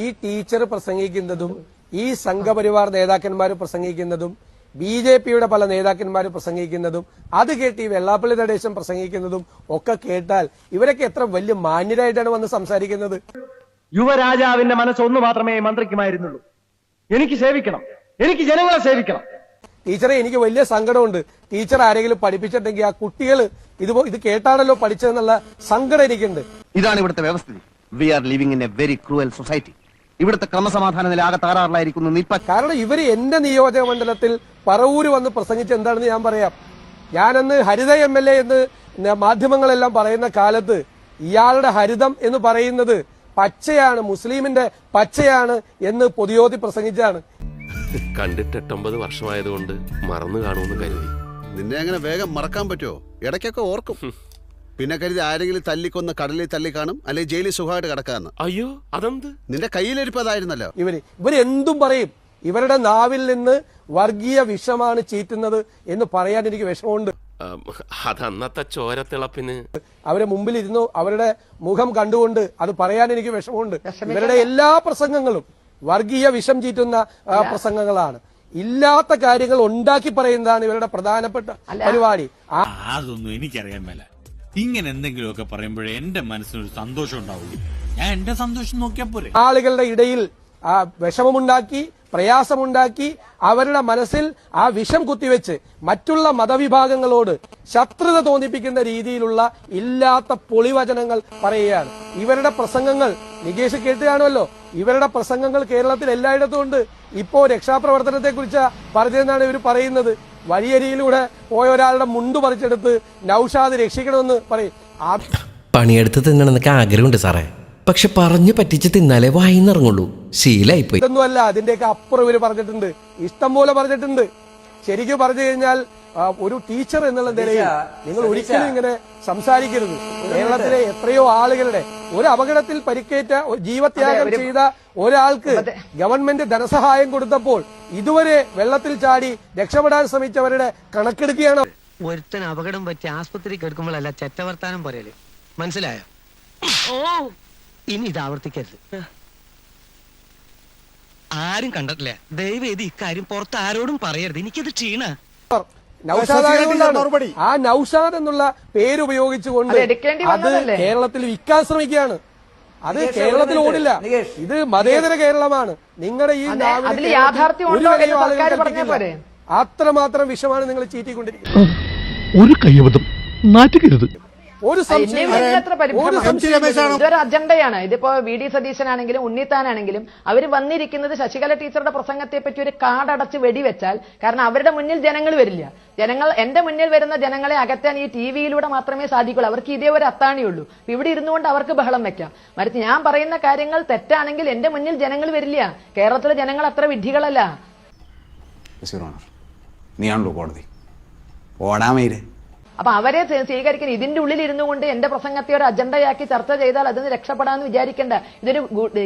ഈ ടീച്ചർ പ്രസംഗിക്കുന്നതും ഈ സംഘപരിവാർ നേതാക്കന്മാർ പ്രസംഗിക്കുന്നതും ബിജെപിയുടെ പല നേതാക്കന്മാർ പ്രസംഗിക്കുന്നതും അത് കേട്ട് ഈ വെള്ളാപ്പള്ളി നടേശൻ പ്രസംഗിക്കുന്നതും ഒക്കെ കേട്ടാൽ ഇവരൊക്കെ എത്ര വലിയ മാന്യരായിട്ടാണ് വന്ന് സംസാരിക്കുന്നത്. യുവരാജാവിന്റെ മനസ്സൊന്നു മാത്രമേ മന്ത്രിക്കുമായിരുന്നുള്ളൂ. എനിക്ക് സേവിക്കണം, എനിക്ക് ജനങ്ങളെ സേവിക്കണം. ടീച്ചറെ, എനിക്ക് വലിയ സങ്കടമുണ്ട്. ടീച്ചർ ആരെങ്കിലും പഠിപ്പിച്ചിട്ടുണ്ടെങ്കിൽ ആ കുട്ടികൾ ഇത് കേട്ടാണല്ലോ പഠിച്ചതെന്നുള്ള സങ്കടം എനിക്കുണ്ട്. ഇതാണ് ഇവിടുത്തെ വ്യവസ്ഥിതി. We are living in a very cruel society. ഇവിടുത്തെ ക്രമസമാധാന നില ആകെ തകരാറിലായിരിക്കുന്നു. കാരണം ഇവര് എന്റെ നിയോജക മണ്ഡലത്തിൽ പറവൂര് വന്ന് പ്രസംഗിച്ച് എന്താണെന്ന് ഞാൻ പറയാം. ഞാനന്ന് ഹരിത MLA എന്ന് മാധ്യമങ്ങളെല്ലാം പറയുന്ന കാലത്ത് ഇയാളുടെ ഹരിതം എന്ന് പറയുന്നത് പച്ചയാണ്, മുസ്ലിമിന്റെ പച്ചയാണ് എന്ന് പൊതുയോധി പ്രസംഗിച്ചാണ്. കണ്ടിട്ട് 8-9 വർഷമായതുകൊണ്ട് മറന്നു കാണുമെന്ന് കരുതി. നിന്നെ അങ്ങനെ വേഗം മറക്കാൻ പറ്റുമോ? ഇടയ്ക്കൊക്കെ ഓർക്കും. പിന്നെ കരുതി ആരെങ്കിലും തല്ലിക്കൊന്ന് കടലിൽ തല്ലി കാണും, അല്ലെങ്കിൽ ജയിലിൽ സുഖമായിട്ട് കിടക്കാന്ന്. അയ്യോ, അതെന്ത്? നിന്റെ കയ്യിലിരിപ്പതായിരുന്നല്ലോ. ഇവരെന്തും പറയും. ഇവരുടെ നാവിൽ നിന്ന് വർഗീയ വിഷമാണ് ചീറ്റുന്നത് എന്ന് പറയാൻ എനിക്ക് വിഷമമുണ്ട്. അതന്നത്തെ ചോരത്തിളപ്പിന് അവരെ മുമ്പിൽ ഇരുന്നു അവരുടെ മുഖം കണ്ടുകൊണ്ട് അത് പറയാൻ എനിക്ക് വിഷമമുണ്ട്. ഇവരുടെ എല്ലാ പ്രസംഗങ്ങളും വർഗീയ വിഷം ചീറ്റുന്ന പ്രസംഗങ്ങളാണ്. ഇല്ലാത്ത കാര്യങ്ങൾ ഉണ്ടാക്കി പറയുന്നതാണ് ഇവരുടെ പ്രധാനപ്പെട്ട പരിപാടി. അതൊന്നും എനിക്കറിയാൻ മേല. ഇങ്ങനെ എന്തെങ്കിലുമൊക്കെ പറയുമ്പോഴേ എന്റെ മനസ്സിനൊരു സന്തോഷം ഉണ്ടാവുള്ളൂ. ഞാൻ എന്റെ സന്തോഷം നോക്കിയാ പോരെ. ആളുകളുടെ ഇടയിൽ ആ വിഷമമുണ്ടാക്കി, പ്രയാസമുണ്ടാക്കി, അവരുടെ മനസ്സിൽ ആ വിഷം കുത്തിവെച്ച് മറ്റുള്ള മതവിഭാഗങ്ങളോട് ശത്രുത തോന്നിപ്പിക്കുന്ന രീതിയിലുള്ള ഇല്ലാത്ത പൊളിവചനങ്ങൾ പറയുകയാണ്. ഇവരുടെ പ്രസംഗങ്ങൾ നികേഷ് കേട്ടുകാണുമല്ലോ. ഇവരുടെ പ്രസംഗങ്ങൾ കേരളത്തിൽ എല്ലായിടത്തും ഉണ്ട്. ഇപ്പോ രക്ഷാപ്രവർത്തനത്തെ കുറിച്ച് പറഞ്ഞതെന്നാണ് ഇവർ പറയുന്നത്. വഴിയരിയിലൂടെ പോയ ഒരാളുടെ മുണ്ടു പറിച്ചെടുത്ത് നൌഷാദ് രക്ഷിക്കണമെന്ന് പറയും. പണിയെടുത്ത് തിന്നണമെന്നൊക്കെ ആഗ്രഹമുണ്ട് സാറേ, പക്ഷെ പറഞ്ഞു പറ്റിച്ച് തിന്നാലേ വായിന്നിറങ്ങുള്ളൂ. ശീലായിപ്പോയി. ഇതൊന്നുമല്ല, അതിന്റെയൊക്കെ അപ്പുറം ഇവര് പറഞ്ഞിട്ടുണ്ട്, ഇഷ്ടം പോലെ പറഞ്ഞിട്ടുണ്ട്. ശരിക്കും പറഞ്ഞു കഴിഞ്ഞാൽ ഒരു ടീച്ചർ എന്നുള്ള നിലയിൽ നിങ്ങൾ ഒരിക്കലും ഇങ്ങനെ സംസാരിക്കരുത്. കേരളത്തിലെ എത്രയോ ആളുകളുടെ ഒരു അപകടത്തിൽ പരിക്കേറ്റ ജീവത്യാഗം ചെയ്ത ഒരാൾക്ക് ഗവൺമെന്റ് ധനസഹായം കൊടുത്തപ്പോൾ ഇതുവരെ വെള്ളത്തിൽ ചാടി രക്ഷപ്പെടാൻ ശ്രമിച്ചവരുടെ കണക്കെടുക്കുകയാണ്. ഒരുത്തൻ അപകടം പറ്റി ആസ്പത്രി കിടക്കുമ്പോഴല്ല ചെറ്റവർത്താനം പറയല്, മനസ്സിലായോ? ഇനി ഇത് ആവർത്തിക്കരുത്. ആരും കണ്ടിട്ടില്ല. ദയവേദി ഇക്കാര്യം പുറത്ത് ആരോടും പറയരുത്. എനിക്കത് ക്ഷീണ. ആ നൌഷാദ് എന്നുള്ള പേര് ഉപയോഗിച്ചുകൊണ്ട് അത് കേരളത്തിൽ വിൽക്കാൻ ശ്രമിക്കുകയാണ്. അത് കേരളത്തിൽ ഓടില്ല. ഇത് മതേതര കേരളമാണ്. നിങ്ങളുടെ ഈ അത്രമാത്രം വിഷമാണ് നിങ്ങൾ ചീറ്റിക്കൊണ്ടിരിക്കുന്നത്. ഒരു കയ്യബദ്ധം നാറ്റിക്കരുത്. ഇതൊരു അജണ്ടയാണ്. ഇതിപ്പോ VD സതീശനാണെങ്കിലും ഉണ്ണിത്താനാണെങ്കിലും അവർ വന്നിരിക്കുന്നത് ശശികല ടീച്ചറുടെ പ്രസംഗത്തെ പറ്റി ഒരു കാടടച്ച് വെടിവെച്ചാൽ, കാരണം അവരുടെ മുന്നിൽ ജനങ്ങൾ വരില്ല. എന്റെ മുന്നിൽ വരുന്ന ജനങ്ങളെ അകറ്റാൻ ഈ TV-യിലൂടെ മാത്രമേ സാധിക്കുള്ളൂ. അവർക്ക് ഇതേ ഒരു അത്താണിയുള്ളൂ. ഇവിടെ ഇരുന്നുകൊണ്ട് അവർക്ക് ബഹളം വെക്കാം. മറിച്ച് ഞാൻ പറയുന്ന കാര്യങ്ങൾ തെറ്റാണെങ്കിൽ എന്റെ മുന്നിൽ ജനങ്ങൾ വരില്ല. കേരളത്തിലെ ജനങ്ങൾ അത്ര വിഡ്ഢികളല്ല. നീയാണല്ലോ കോടതി. ഓടാമേരെ അപ്പൊ അവരെ സ്വീകരിക്കാൻ ഇതിന്റെ ഉള്ളിൽ ഇരുന്നു കൊണ്ട് എന്റെ പ്രസംഗത്തെ ഒരു അജണ്ടയാക്കി ചർച്ച ചെയ്താൽ അതിന് രക്ഷപ്പെടാന്ന് വിചാരിക്കേണ്ട. ഇതൊരു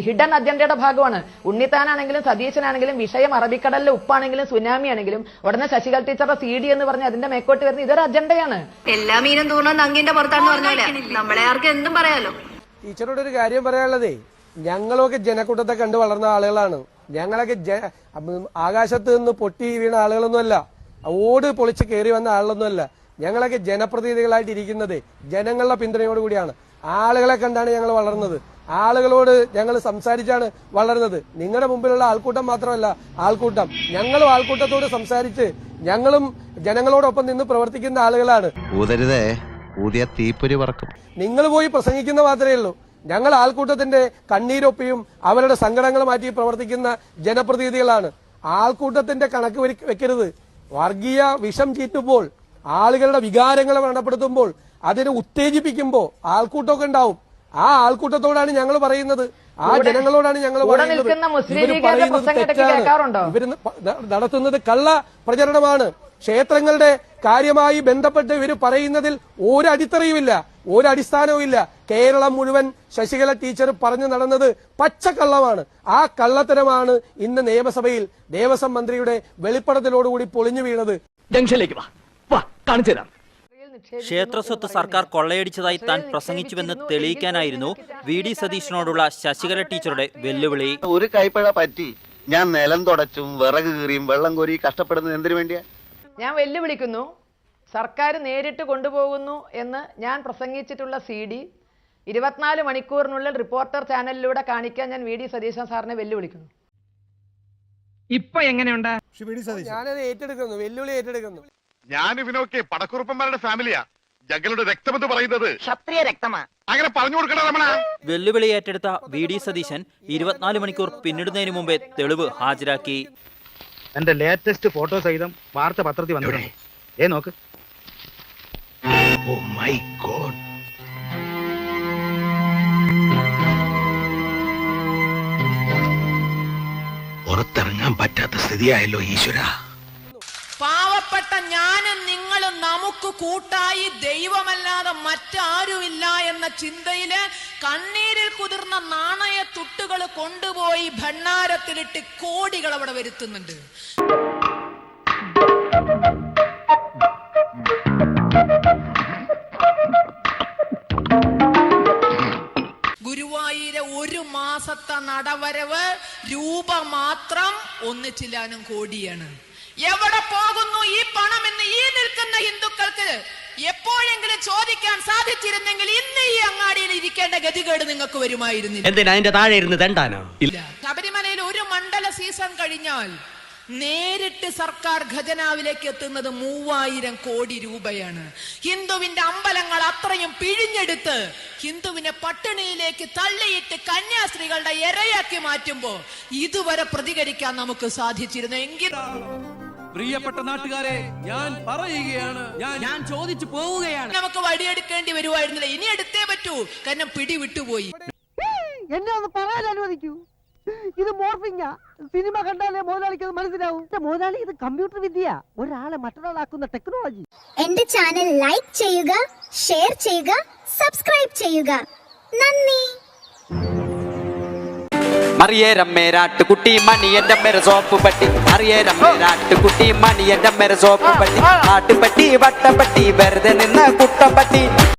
ഹിഡൻ അജണ്ടയുടെ ഭാഗമാണ്. ഉണ്ണിത്താനാണെങ്കിലും സതീശനാണെങ്കിലും വിഷയം അറബിക്കടലിലെ ഉപ്പാണെങ്കിലും സുനാമി ആണെങ്കിലും ഉടനെ ശശികല ടീച്ചറുടെ CD എന്ന് പറഞ്ഞ് അതിന്റെ മേക്കോട്ട് വരുന്ന ഇതൊരു അജണ്ടയാണ്. എല്ലാ മീനും തൂർന്ന അങ്കിന്റെ പുറത്താണെന്ന് പറഞ്ഞാലേ നമ്മളെ ആർക്കും എന്തും പറയാലോ. ടീച്ചറോട് ഒരു കാര്യം പറയാനുള്ളതേ, ഞങ്ങളൊക്കെ ജനക്കൂട്ടത്തെ കണ്ടു വളർന്ന ആളുകളാണ്. ഞങ്ങളൊക്കെ ആകാശത്ത് നിന്ന് പൊട്ടി വീണ ആളുകളൊന്നുമല്ല, ഓട് പൊളിച്ച് കയറി വന്ന ആളുകളൊന്നുമല്ല. ഞങ്ങളൊക്കെ ജനപ്രതിനിധികളായിട്ട് ഇരിക്കുന്നത് ജനങ്ങളുടെ പിന്തുണയോടുകൂടിയാണ്. ആളുകളെ കണ്ടാണ് ഞങ്ങൾ വളർന്നത്. ആളുകളോട് ഞങ്ങൾ സംസാരിച്ചാണ് വളർന്നത്. നിങ്ങളുടെ മുമ്പിലുള്ള ആൾക്കൂട്ടം മാത്രമല്ല ആൾക്കൂട്ടം. ഞങ്ങളും ആൾക്കൂട്ടത്തോട് സംസാരിച്ച് ഞങ്ങളും ജനങ്ങളോടൊപ്പം നിന്ന് പ്രവർത്തിക്കുന്ന ആളുകളാണ്. നിങ്ങൾ പോയി പ്രസംഗിക്കുന്ന മാത്രമേ ഉള്ളൂ. ഞങ്ങൾ ആൾക്കൂട്ടത്തിന്റെ കണ്ണീരൊപ്പിയും അവരുടെ സങ്കടങ്ങൾ മാറ്റി പ്രവർത്തിക്കുന്ന ജനപ്രതിനിധികളാണ്. ആൾക്കൂട്ടത്തിന്റെ കണക്ക് വെക്കരുത്. വർഗീയ വിഷം ചീറ്റുമ്പോൾ, ആളുകളുടെ വികാരങ്ങളെ വ്രണപ്പെടുത്തുമ്പോൾ, അതിനെ ഉത്തേജിപ്പിക്കുമ്പോൾ ആൾക്കൂട്ടമൊക്കെ ഉണ്ടാവും. ആ ആൾക്കൂട്ടത്തോടാണ് ഞങ്ങൾ പറയുന്നത്, ആ ജനങ്ങളോടാണ് ഞങ്ങൾ പറയുന്നത്. ഇവർ നടത്തുന്നത് കള്ള പ്രചരണമാണ്. ക്ഷേത്രങ്ങളുടെ കാര്യമായി ബന്ധപ്പെട്ട് ഇവർ പറയുന്നതിൽ ഒരു അടിത്തറയുമില്ല, ഒരു അടിസ്ഥാനവും ഇല്ല. കേരളം മുഴുവൻ ശശികല ടീച്ചർ പറഞ്ഞു നടന്നത് പച്ചക്കള്ളമാണ്. ആ കള്ളത്തരമാണ് ഇന്ന് നിയമസഭയിൽ ദേവസ്വം മന്ത്രിയുടെ വെളിപ്പെടുത്തലോടുകൂടി പൊളിഞ്ഞു വീണത്. ജംഗ്ഷനിലേക്ക് വാ, കാണിച്ചു തരാം. നിക്ഷേപിക്കുന്നു ക്ഷേത്രസ്വത്ത് എന്ന് സർക്കാർ പറയുന്നില്ല. കൊള്ളയടിച്ചതായി താൻ പ്രസംഗിച്ചുവെന്ന് തെളിയിക്കാനായിരുന്നു വി ഡി സതീശനോടുള്ള ശശികല ടീച്ചറുടെ വെല്ലുവിളി. ഒരു കൈപ്പഴ പറ്റി ഞാൻ നിലം തുടച്ചും വിറക് കീറിയും വെള്ളം കോരി കഷ്ടപ്പെടുന്നത് എന്തിനു വേണ്ടിയാ? ഞാൻ വെല്ലുവിളിക്കുന്നു, സർക്കാർ നേരിട്ട് കൊണ്ടുപോകുന്നു എന്ന് ഞാൻ പ്രസംഗിച്ചിട്ടുള്ള CD 24 മണിക്കൂറിനുള്ളിൽ റിപ്പോർട്ടർ ചാനലിലൂടെ കാണിക്കാൻ ഞാൻ VD സതീശൻ സാറിനെ വെല്ലുവിളിക്കുന്നു. ഇപ്പൊ എങ്ങനെയുണ്ട്? ഞാനത് ഏറ്റെടുക്കുന്നു, വെല്ലുവിളി ഏറ്റെടുക്കുന്നു. ഞാൻ ഇവനൊക്കെ പടക്കുറുപ്പന്മാരുടെ ഫാമിലിയാ. ഞങ്ങളുടെ രക്തമെന്ന് പറയുന്നത് ക്ഷത്രിയ രക്തമാ. അങ്ങനെ പറഞ്ഞു കൊടുക്കണ രമണ. വെല്ലുവിളി ഏറ്റെടുത്ത വി ഡി സതീശൻ 24 മണിക്കൂർ പിന്നിടുന്നതിന് മുമ്പേ തെളിവ് ഹാജരാക്കി. എന്റെ ലേറ്റസ്റ്റ് ഫോട്ടോ സഹിതം വാർത്ത പത്രത്തിൽ വന്നിട്ടുണ്ട്. നോക്ക്. Oh my God. പുറത്തിറങ്ങാൻ പറ്റാത്ത സ്ഥിതിയായല്ലോ ഈശ്വര. പാവപ്പെട്ട ഞാനും നിങ്ങളും നമുക്ക് കൂട്ടായി ദൈവമല്ലാതെ മറ്റാരുമില്ല എന്ന ചിന്തയില് കണ്ണീരിൽ കുതിർന്ന നാണയ തുട്ടുകൾ കൊണ്ടുപോയി ഭണ്ണാരത്തിലിട്ട് കോടികൾ അവിടെ വരുത്തുന്നുണ്ട്. ഗുരുവായൂരെ 1 മാസത്തെ നടവരവ് രൂപ മാത്രം 1 ചില്ലാനം കോടിയാണ്. എവിടെ പോകുന്നു ഈ പണം എന്ന് ഈ നിൽക്കുന്ന ഹിന്ദുക്കൾക്ക് എപ്പോഴെങ്കിലും ചോദിക്കാൻ സാധിച്ചിരുന്നെങ്കിൽ ഇന്ന് ഈ അങ്ങാടിയിൽ ഇരിക്കേണ്ട ഗതികേട് നിങ്ങൾക്ക് വരുമായിരുന്നില്ല. എന്തിനാ അതിന്റെ താഴെ ഇരുന്ന് തണ്ടാനോ? ശബരിമലയിൽ ഒരു മണ്ഡല സീസൺ കഴിഞ്ഞാൽ നേരിട്ട് സർക്കാർ ഖജനാവിലേക്ക് എത്തുന്നത് 3000 കോടി രൂപയാണ്. ഹിന്ദുവിന്റെ അമ്പലങ്ങൾ അത്രയും പിഴിഞ്ഞെടുത്ത് ഹിന്ദുവിനെ പട്ടിണിയിലേക്ക് തള്ളിയിട്ട് കന്യാസ്ത്രീകളുടെ ഇരയാക്കി മാറ്റുമ്പോ ഇതുവരെ പ്രതികരിക്കാൻ നമുക്ക് സാധിച്ചിരുന്നു എങ്കിൽ. പ്രിയപ്പെട്ട നാട്ടുകാരെ, ഞാൻ പറയുകയാണ്, ഞാൻ ചോദിച്ചു പോവുകയാണ്. നമുക്ക് വടിയെടുക്കേണ്ടി വരുമായിരുന്നില്ല. ഇനി എടുത്തേ പറ്റൂ, കാരണം പിടി വിട്ടുപോയി. എന്നെ ഒന്ന് പറയാൻ അനുവദിക്കൂ. ഇത് മോർഫിംഗാ. സിനിമ കണ്ടാലേ മുതലാളിക്ക് മനസ്സിലാവും. മുതലാളി, ഇത് കമ്പ്യൂട്ടർ വിദ്യ, ഒരാളെ മറ്റൊരാളാക്കുന്ന ടെക്നോളജി. എന്റെ ചാനൽ ലൈക്ക് ചെയ്യുക, ഷെയർ ചെയ്യുക, സബ്സ്ക്രൈബ് ചെയ്യുക. നന്ദി. അറിയേരം മേരാട്ടുകുട്ടി മണി എന്റെ മേര സോപ്പ് പട്ടി. അറിയേരം മേരാട്ടുകുട്ടി മണി എന്റെ മേര സോപ്പ് പട്ടി. ആട്ടുപട്ടി വട്ടപ്പട്ടി വെറുതെ നിന്ന് കുട്ടപ്പട്ടി.